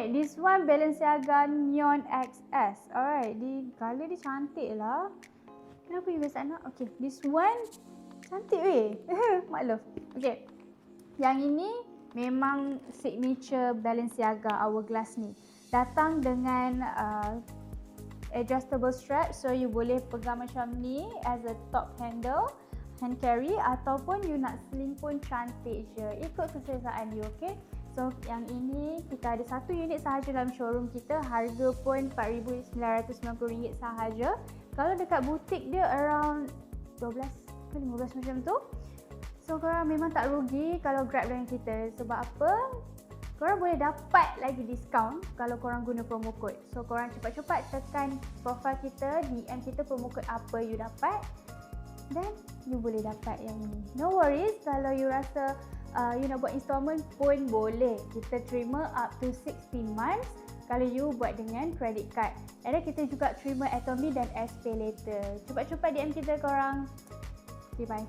Okay, this one Balenciaga Neon XS. Alright, color dia cantik lah. Kenapa you guys tak nak? Okay, this one cantik weh. Mak love. Okay, yang ini memang signature Balenciaga Hourglass ni. Datang dengan adjustable strap, so you boleh pegang macam ni as a top handle, hand carry, ataupun you nak sling pun cantik je. Ikut keselesaan you, okay? So yang ini kita ada satu unit sahaja dalam showroom kita, harga pun RM4,990 sahaja. Kalau dekat butik dia around 12 ke 15 macam tu. So korang memang tak rugi kalau grab dengan kita. Sebab apa? Korang boleh dapat lagi diskaun kalau korang guna promo code. So korang cepat-cepat tekan profile kita, DM kita promo code apa you dapat, dan you boleh dapat yang ni. No worries kalau you rasa you nak buat installment pun boleh. Kita terima up to 16 months kalau you buat dengan credit card. And then kita juga terima Atomy dan SPay later. Cepat-cepat DM kita korang. Okay, bye.